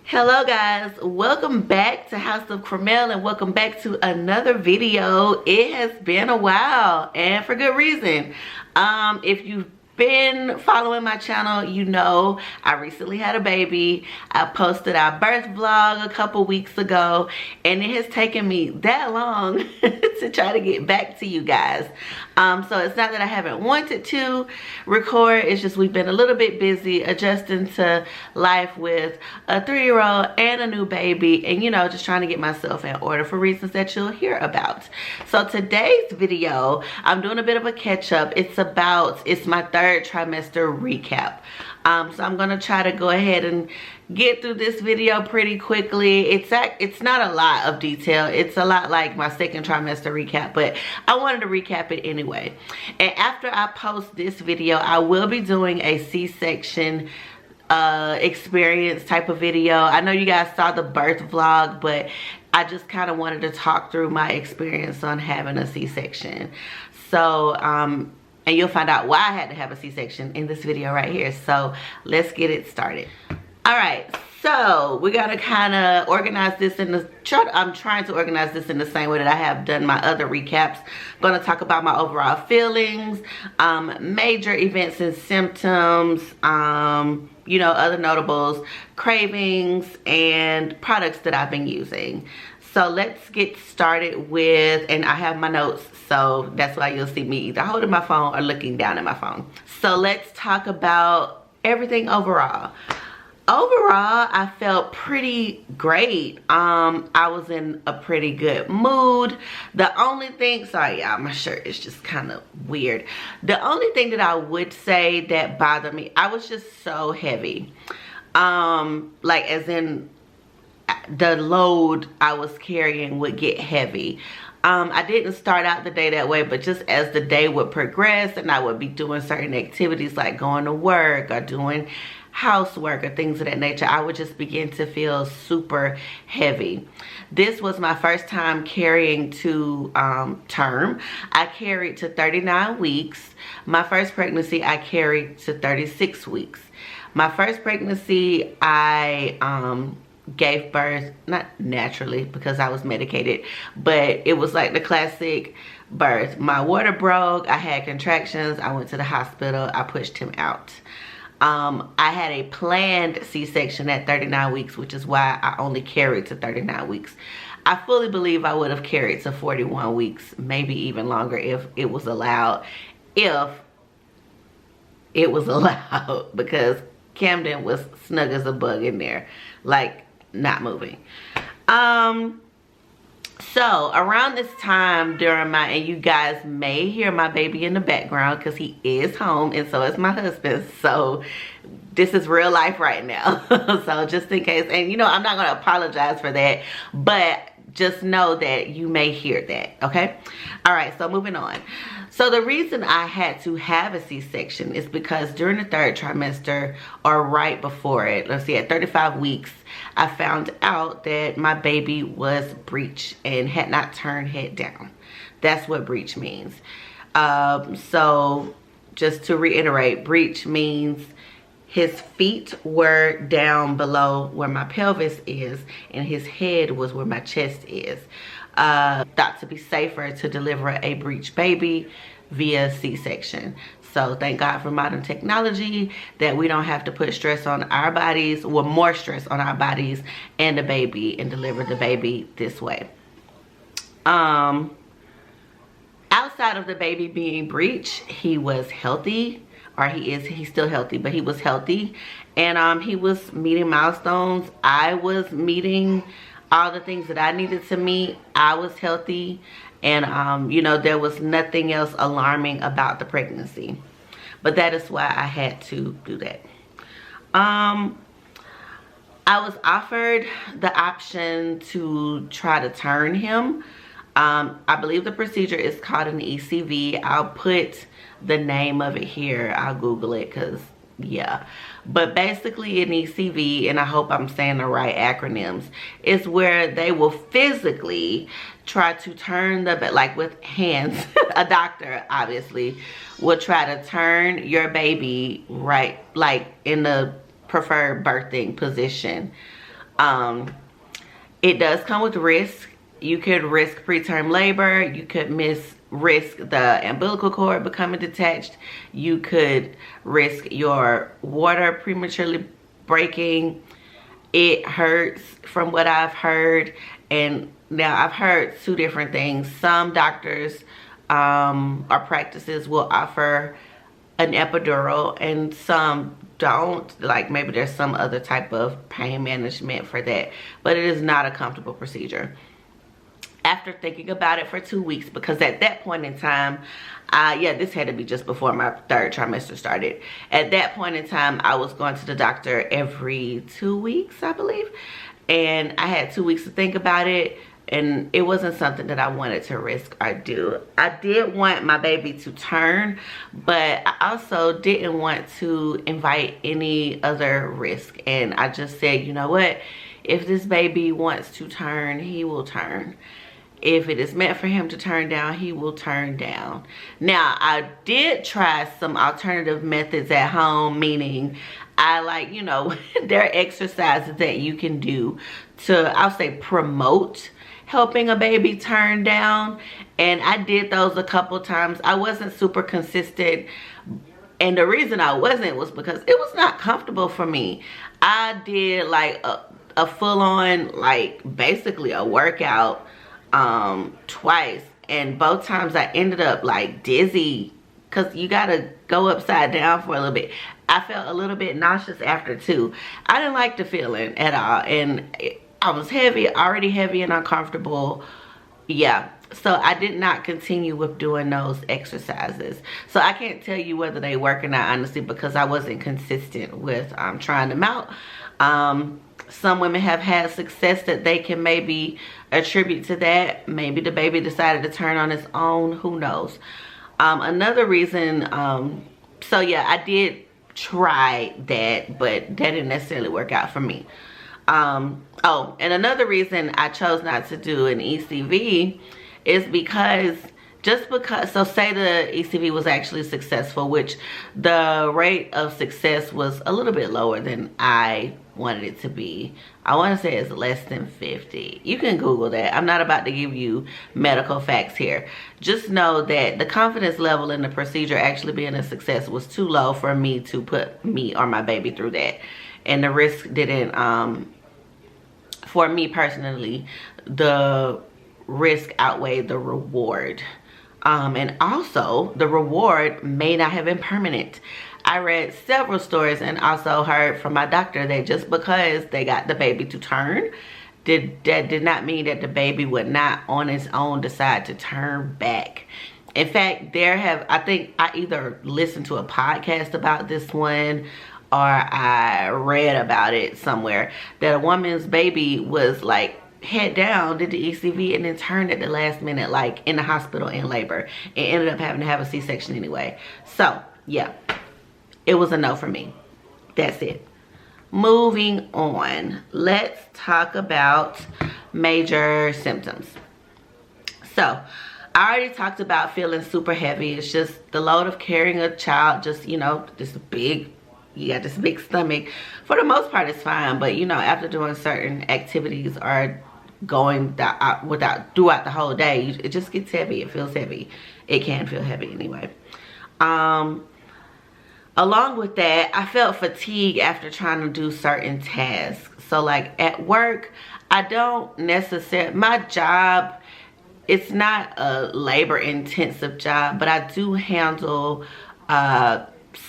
Hello guys, welcome back to House of Carmel and welcome back to another video. It has been a while and for good reason. If you've been following my channel, you know I recently had a baby. I posted our birth vlog a couple weeks ago and it has taken me that long to try to get back to you guys. So it's not that I haven't wanted to record, it's just we've been a little bit busy adjusting to life with a 3-year-old and a new baby, and you know, just trying to get myself in order for reasons that you'll hear about. So today's video, I'm doing a bit of a catch up. It's my third trimester recap. So I'm gonna try to go ahead and get through this video pretty quickly. It's not a lot of detail. It's a lot like my second trimester recap, but I wanted to recap it anyway. And after I post this video, I will be doing a C-section experience type of video. I know you guys saw the birth vlog, but I just kind of wanted to talk through my experience on having a C-section. So and you'll find out why I had to have a C-section in this video right here. So let's get it started. All right, so we're gonna kind of organize this I'm trying to organize this in the same way that I have done my other recaps. I'm gonna talk about my overall feelings, major events and symptoms, you know, other notables, cravings, and products that I've been using. So let's get started with, and I have my notes, so that's why you'll see me either holding my phone or looking down at my phone. So let's talk about everything overall. Overall, I felt pretty great. I was in a pretty good mood. The only thing, sorry y'all, my shirt is just kind of weird. The only thing that I would say that bothered me, I was just so heavy. Like as in the load I was carrying would get heavy. I didn't start out the day that way, but just as the day would progress and I would be doing certain activities like going to work or doing housework or things of that nature, I would just begin to feel super heavy. This was my first time carrying to term. I carried to 39 weeks. My first pregnancy, I carried to 36 weeks. My first pregnancy, I gave birth, not naturally because I was medicated, but it was like the classic birth. My water broke, I had contractions, I went to the hospital, I pushed him out. I had a planned C-section at 39 weeks, which is why I only carried to 39 weeks. I fully believe I would have carried to 41 weeks, maybe even longer if it was allowed. If it was allowed, because Camden was snug as a bug in there, like not moving. So around this time during my, and you guys may hear my baby in the background because he is home and so is my husband. So this is real life right now. So just in case, and you know, I'm not going to apologize for that, but just know that you may hear that, okay? All right, so moving on. So the reason I had to have a C-section is because during the third trimester, or right before it, let's see, at 35 weeks, I found out that my baby was breech and had not turned head down. That's what breech means. So just to reiterate, breech means his feet were down below where my pelvis is and his head was where my chest is. Thought to be safer to deliver a breech baby via C-section. So thank God for modern technology that we don't have to put stress on our bodies, or more stress on our bodies and the baby, and deliver the baby this way. Outside of the baby being breech, he was healthy, or he's still healthy, but he was healthy, and he was meeting milestones. I was meeting all the things that I needed to meet. I was healthy, and you know, there was nothing else alarming about the pregnancy, but that is why I had to do that. I was offered the option to try to turn him. I believe the procedure is called an ECV. I'll put the name of it here. I'll Google it because yeah, but basically an ECV, and I hope I'm saying the right acronyms, is where they will physically try to turn the, like with hands, a doctor obviously will try to turn your baby right, like in the preferred birthing position. It does come with risk. You could risk preterm labor. You could risk the umbilical cord becoming detached. You could risk your water prematurely breaking. It hurts from what I've heard. And now I've heard two different things. Some doctors or practices will offer an epidural and some don't. Like maybe there's some other type of pain management for that, but it is not a comfortable procedure. After thinking about it for 2 weeks, because at that point in time, yeah, this had to be just before my third trimester started. At that point in time, I was going to the doctor every 2 weeks, I believe, and I had 2 weeks to think about it, and it wasn't something that I wanted to risk or do. I did want my baby to turn, but I also didn't want to invite any other risk, and I just said, you know what, if this baby wants to turn, he will turn. If it is meant for him to turn down, he will turn down. Now, I did try some alternative methods at home, meaning I like, you know, there are exercises that you can do to, I'll say, promote helping a baby turn down. And I did those a couple times. I wasn't super consistent. And the reason I wasn't was because it was not comfortable for me. I did like a full-on, like basically a workout twice, and both times I ended up like dizzy because you gotta go upside down for a little bit. I felt a little bit nauseous after too. I didn't like the feeling at all, and I was already heavy and uncomfortable. Yeah, so I did not continue with doing those exercises. So I can't tell you whether they work or not, honestly, because I wasn't consistent with trying them out. Some women have had success that they can maybe attribute to that. Maybe the baby decided to turn on its own, who knows. Another reason, so yeah, I did try that, but that didn't necessarily work out for me. Oh, and another reason I chose not to do an ECV is because so say the ECV was actually successful, which the rate of success was a little bit lower than I wanted it to be. I want to say it's less than 50. You can Google that. I'm not about to give you medical facts here. Just know that the confidence level in the procedure actually being a success was too low for me to put me or my baby through that. And the risk didn't, for me personally, the risk outweighed the reward. And also, the reward may not have been permanent. I read several stories and also heard from my doctor that just because they got the baby to turn, that did not mean that the baby would not on its own decide to turn back. In fact, I think I either listened to a podcast about this one or I read about it somewhere, that a woman's baby was like head down, did the ECV, and then turned at the last minute, like in the hospital in labor, and ended up having to have a C-section anyway. So yeah, it was a no for me. That's it. Moving on, let's talk about major symptoms. So I already talked about feeling super heavy. It's just the load of carrying a child, just, you know, you got this big stomach. For the most part, it's fine, but you know, after doing certain activities or going throughout the whole day, it just gets heavy. It feels heavy. It can feel heavy anyway. Along with that, I felt fatigue after trying to do certain tasks. So like at work, I don't necessarily, my job, it's not a labor intensive job, but I do handle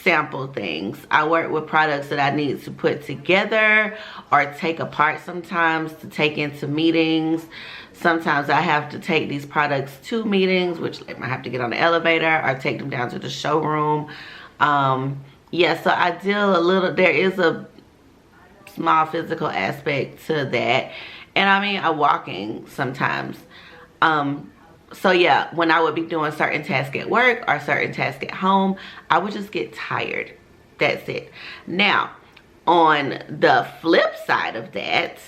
sample things. I work with products that I need to put together or take apart sometimes to take into meetings. Sometimes I have to take these products to meetings, which I might have to get on the elevator or take them down to the showroom. Yeah, so I deal there is a small physical aspect to that. And I mean, I'm walking sometimes. So yeah, when I would be doing certain tasks at work or certain tasks at home, I would just get tired. That's it. Now, on the flip side of that,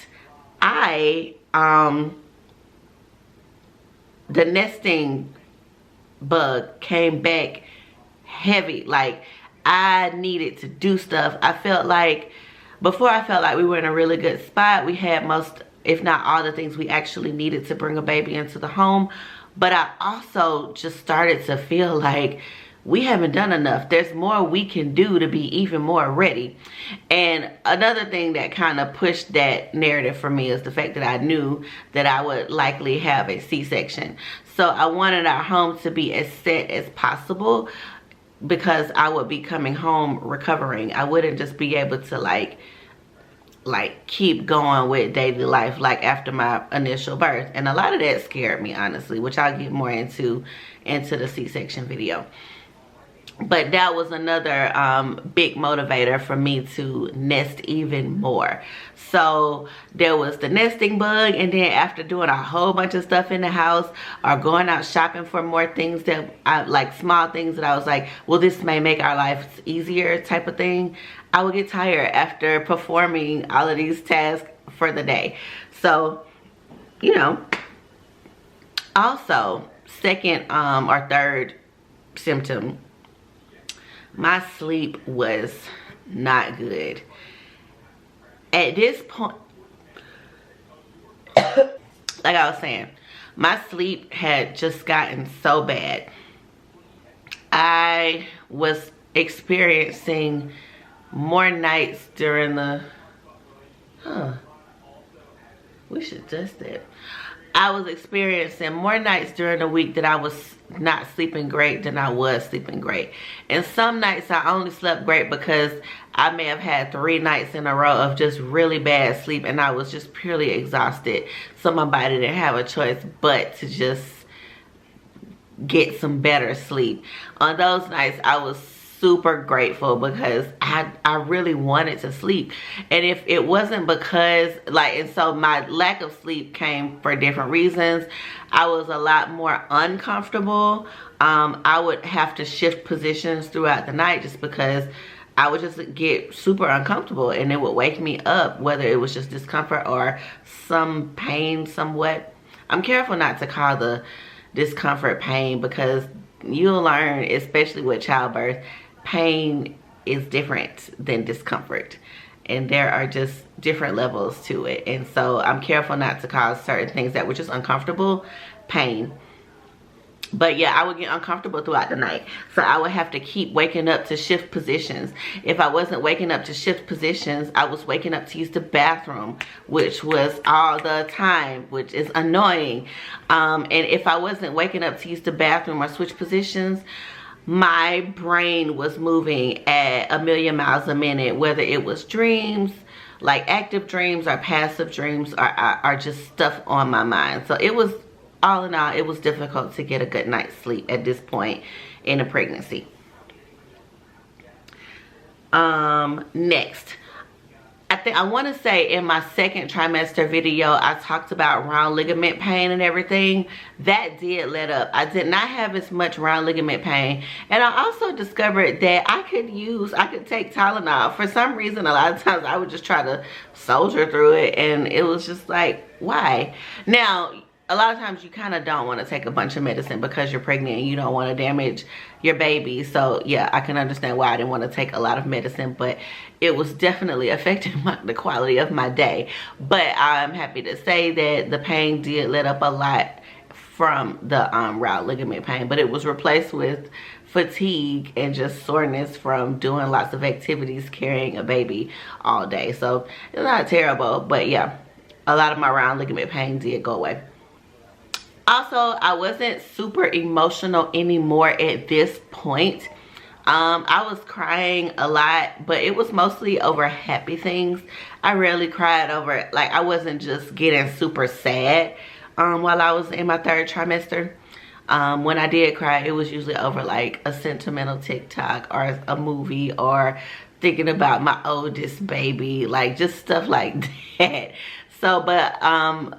the nesting bug came back heavy. Like, I needed to do stuff. I felt like before I felt like we were in a really good spot. We had most, if not all, the things we actually needed to bring a baby into the home. But I also just started to feel like we haven't done enough. There's more we can do to be even more ready. And another thing that kind of pushed that narrative for me is the fact that I knew that I would likely have a C-section. So I wanted our home to be as set as possible, because I would be coming home recovering. I wouldn't just be able to like keep going with daily life like after my initial birth. And a lot of that scared me, honestly, which I'll get more into the C-section video. But that was another big motivator for me to nest even more. So there was the nesting bug, and then after doing a whole bunch of stuff in the house or going out shopping for more things that I like, small things that I was like, well, this may make our lives easier type of thing, I would get tired after performing all of these tasks for the day. So, you know, also second or third symptom, my sleep was not good. At this point, like I was saying, my sleep had just gotten so bad. I was experiencing more nights during the, we should test that. I was experiencing more nights during the week that I was not sleeping great than I was sleeping great. And some nights I only slept great because I may have had 3 nights in a row of just really bad sleep, and I was just purely exhausted. So my body didn't have a choice but to just get some better sleep. On those nights, I was super grateful because I really wanted to sleep. And if it wasn't because and so my lack of sleep came for different reasons. I was a lot more uncomfortable. I would have to shift positions throughout the night just because I would just get super uncomfortable, and it would wake me up, whether it was just discomfort or some pain somewhat. I'm careful not to call the discomfort pain, because you'll learn, especially with childbirth, pain is different than discomfort, and there are just different levels to it. And so I'm careful not to cause certain things that were just uncomfortable pain. But yeah, I would get uncomfortable throughout the night, so I would have to keep waking up to shift positions. If I wasn't waking up to shift positions, I was waking up to use the bathroom, which was all the time, which is annoying. And if I wasn't waking up to use the bathroom or switch positions, my brain was moving at 1,000,000 miles a minute, whether it was dreams, like active dreams or passive dreams, or just stuff on my mind. So it was, all in all, it was difficult to get a good night's sleep at this point in a pregnancy. Next, I want to say in my second trimester video, I talked about round ligament pain and everything. That did let up. I did not have as much round ligament pain. And I also discovered that I could take Tylenol. For some reason, a lot of times I would just try to soldier through it, and it was just like, why? Now, a lot of times you kind of don't want to take a bunch of medicine because you're pregnant and you don't want to damage your baby. So yeah, I can understand why I didn't want to take a lot of medicine, but it was definitely affecting the quality of my day. But I'm happy to say that the pain did let up a lot from the round ligament pain, but it was replaced with fatigue and just soreness from doing lots of activities, carrying a baby all day. So it's not terrible, but yeah, a lot of my round ligament pain did go away. Also, I wasn't super emotional anymore at this point. I was crying a lot, but it was mostly over happy things. I rarely cried over, like, I wasn't just getting super sad while I was in my 3rd trimester. When I did cry, it was usually over like a sentimental TikTok or a movie, or thinking about my oldest baby, like just stuff like that. So, but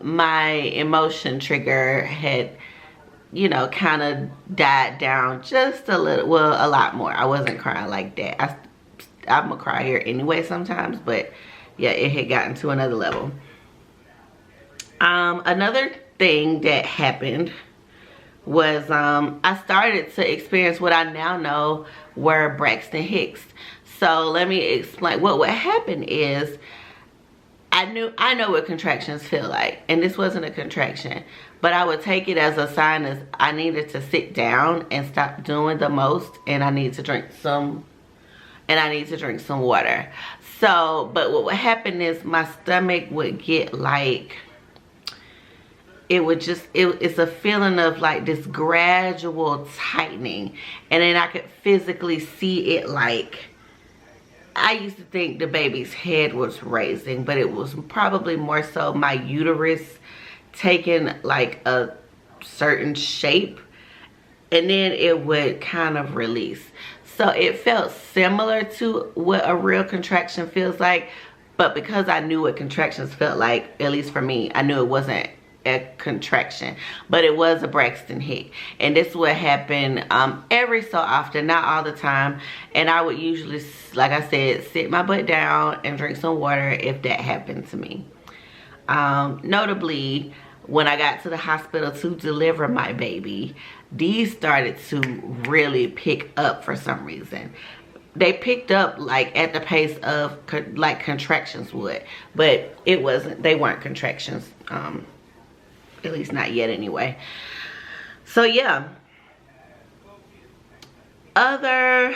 my emotion trigger had, you know, kind of died down just a little, well, a lot more. I wasn't crying like that. I'm a crier anyway sometimes, but yeah, it had gotten to another level. Another thing that happened was I started to experience what I now know were Braxton Hicks. So let me explain. What happened is I know what contractions feel like, and this wasn't a contraction, but I would take it as a sign as I needed to sit down and stop doing the most, and I need to drink some water. So, but what would happen is my stomach would get like, it's a feeling of like this gradual tightening, and then I could physically see it. Like, I used to think the baby's head was raising, but it was probably more so my uterus taking like a certain shape, and then it would kind of release. So it felt similar to what a real contraction feels like, but because I knew what contractions felt like, at least for me, I knew it wasn't a contraction, but it was a Braxton Hick. And this would happen every so often, not all the time. And I would usually, like I said, sit my butt down and drink some water if that happened to me. Notably, when I got to the hospital to deliver my baby, these started to really pick up for some reason. They picked up like at the pace of like contractions would, but they weren't contractions, at least not yet anyway. So yeah, other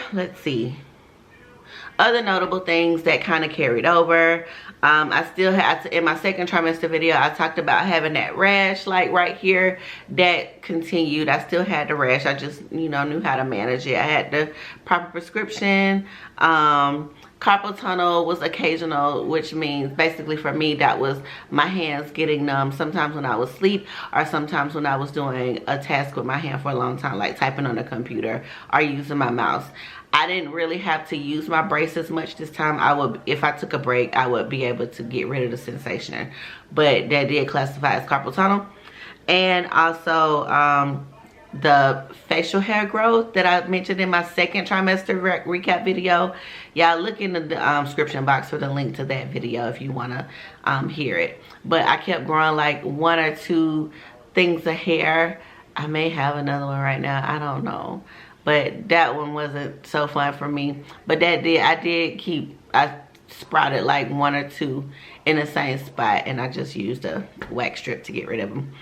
notable things that kind of carried over. I still had to, in my second trimester video, I talked about having that rash like right here. That continued. I still had the rash. I just, knew how to manage it. I had the proper prescription. Carpal tunnel was occasional, which means basically for me that was my hands getting numb sometimes when I was asleep, or sometimes when I was doing a task with my hand for a long time, like typing on a computer or using my mouse. I didn't really have to use my brace as much this time. If I took a break, I would be able to get rid of the sensation, but that did classify as carpal tunnel. And also the facial hair growth that I mentioned in my second trimester recap video. Y'all look in the description box for the link to that video if you want to hear it. But I kept growing like 1 or 2 things of hair. I may have another one right now, I don't know, but that one wasn't so fun for me. But I sprouted like 1 or 2 in the same spot, and I just used a wax strip to get rid of them.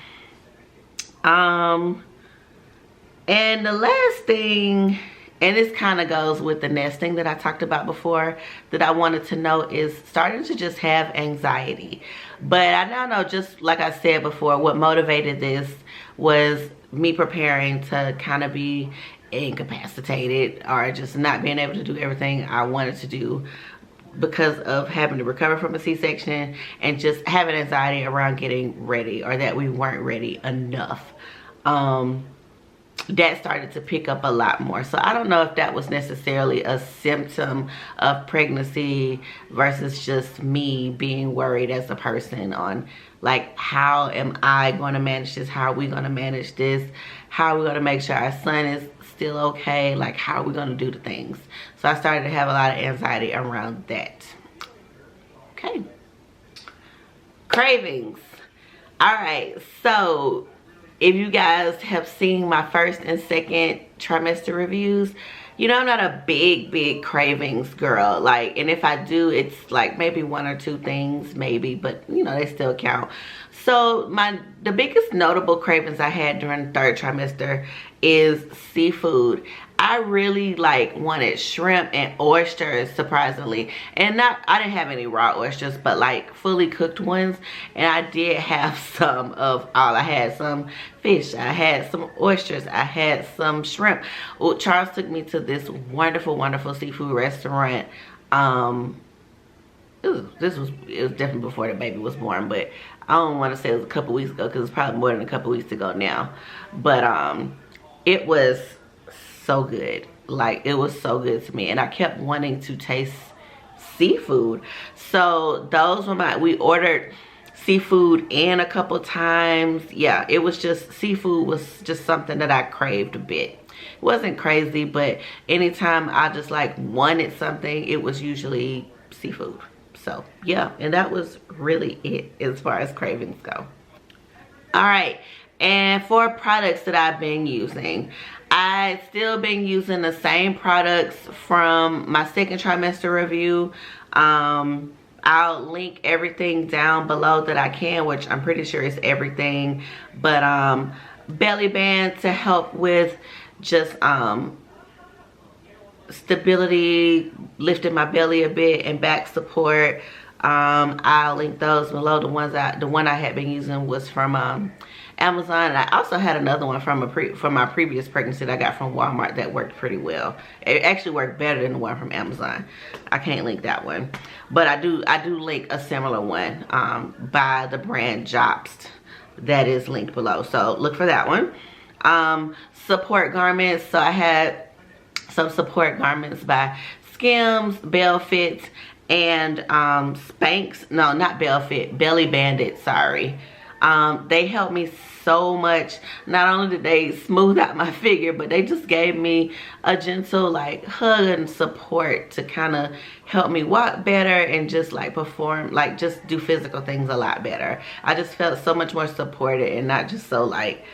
And the last thing, and this kind of goes with the nesting that I talked about before, that I wanted to know is starting to just have anxiety. But I now know, just like I said before, what motivated this was me preparing to kind of be incapacitated or just not being able to do everything I wanted to do because of having to recover from a C-section and just having anxiety around getting ready, or that we weren't ready enough. That started to pick up a lot more. So I don't know if that was necessarily a symptom of pregnancy versus just me being worried as a person on like, how am I going to manage this? How are we going to manage this? How are we going to make sure our son is still okay? Like, how are we going to do the things? So I started to have a lot of anxiety around that. Okay. Cravings. All right, so if you guys have seen my first and second trimester reviews, I'm not a big cravings girl. Like, and if I do, it's like maybe 1 or 2 things, maybe, but they still count. So the biggest notable cravings I had during the third trimester is seafood. I really wanted shrimp and oysters, surprisingly. And I didn't have any raw oysters, but like fully cooked ones. And I did have some of all. I had some fish, I had some oysters, I had some shrimp. Well, Charles took me to this wonderful seafood restaurant. It was definitely before the baby was born, but I don't want to say it was a couple weeks ago, because it's probably more than a couple weeks ago now. But it was so good. Like, it was so good to me, and I kept wanting to taste seafood. So those were we ordered seafood in a couple times. Yeah, it was just, seafood was just something that I craved a bit. It wasn't crazy, but anytime I just wanted something, it was usually seafood. So yeah, and that was really it as far as cravings go. All right, And for products that I've been using, I've still been using the same products from my second trimester review. I'll link everything down below that I can, which I'm pretty sure is everything. But belly band to help with just stability, lifting my belly a bit, and back support. I'll link those below. The one I had been using was from Amazon, and I also had another one from my previous pregnancy that I got from Walmart that worked pretty well. It actually worked better than the one from Amazon. I can't link that one, but I do link a similar one by the brand Jobst that is linked below. So look for that one. Support garments. So I had some support garments by Skims, Bell Fit, and Spanx. No, not Bell Fit, Belly Bandit, sorry. They helped me so much. Not only did they smooth out my figure, but they just gave me a gentle like hug and support to kind of help me walk better and just like perform, like just do physical things a lot better. I just felt so much more supported and not just so like,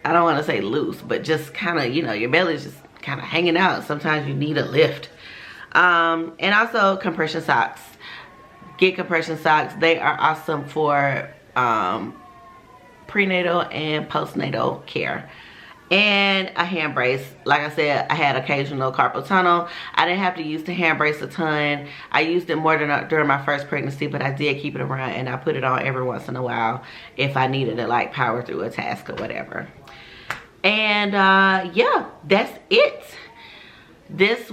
I don't want to say loose, but just kind of, you know, your belly's just kind of hanging out. Sometimes you need a lift. And also compression socks. Get compression socks. They are awesome for prenatal and postnatal care. And a hand brace. Like I said, I had occasional carpal tunnel. I didn't have to use the hand brace a ton. I used it more during my first pregnancy, but I did keep it around, and I put it on every once in a while if I needed to like power through a task or whatever. And yeah, that's it. That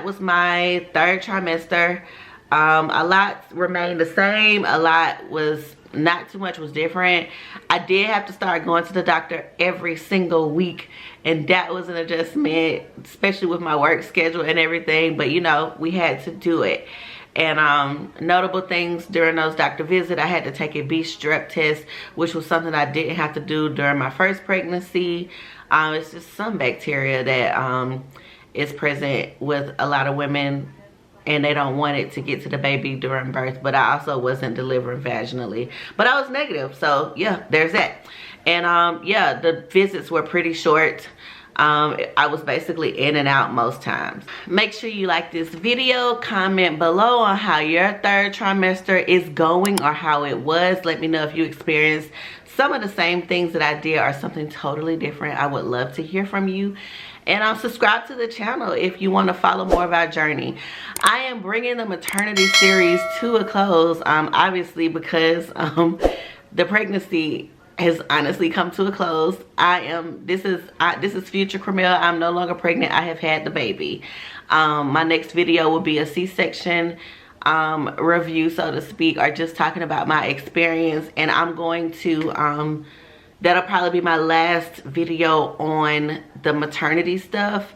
was my third trimester. A lot remained the same. A lot was not too much was different. I did have to start going to the doctor every single week, and that was an adjustment, especially with my work schedule and everything, but you know, we had to do it. And notable things during those doctor visits, I had to take a B strep test, which was something I didn't have to do during my first pregnancy. It's just some bacteria that is present with a lot of women, and they don't want it to get to the baby during birth. But I also wasn't delivering vaginally, but I was negative, so yeah, there's that. And yeah, the visits were pretty short. I was basically in and out most times. Make sure you like this video, comment below on how your third trimester is going or how it was. Let me know if you experienced some of the same things that I did or something totally different. I would love to hear from you. And subscribe to the channel if you want to follow more of our journey. I am bringing the maternity series to a close, obviously, because the pregnancy has honestly come to a close. This is future Cramel. I'm no longer pregnant. I have had the baby. My next video will be a C-section review, so to speak, or just talking about my experience. And I'm going to that'll probably be my last video on the maternity stuff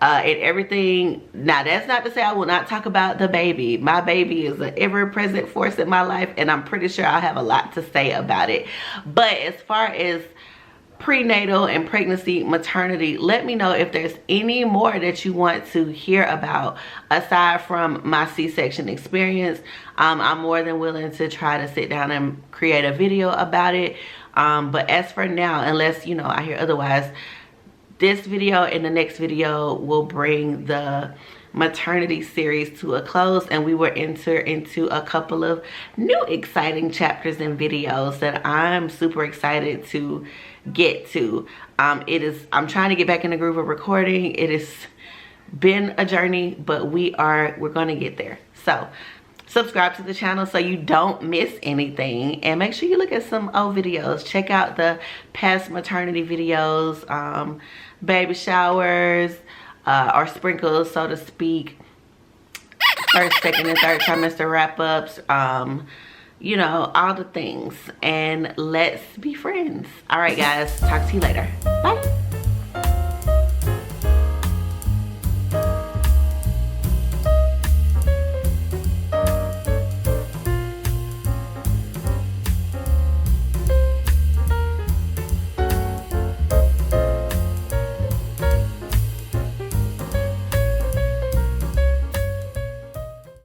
and everything. Now, that's not to say I will not talk about the baby. My baby is an ever-present force in my life, and I'm pretty sure I'll have a lot to say about it. But as far as prenatal and pregnancy, maternity, let me know if there's any more that you want to hear about aside from my C-section experience. I'm more than willing to try to sit down and create a video about it. But as for now, unless, you know, I hear otherwise, this video and the next video will bring the maternity series to a close, and we will enter into a couple of new exciting chapters and videos that I'm super excited to get to. I'm trying to get back in the groove of recording. It has been a journey, but we're going to get there. So subscribe to the channel so you don't miss anything, and make sure you look at some old videos. Check out the past maternity videos, baby showers, or sprinkles, so to speak, first, second, and third trimester wrap-ups, you know, all the things. And let's be friends. All right, guys, talk to you later. Bye.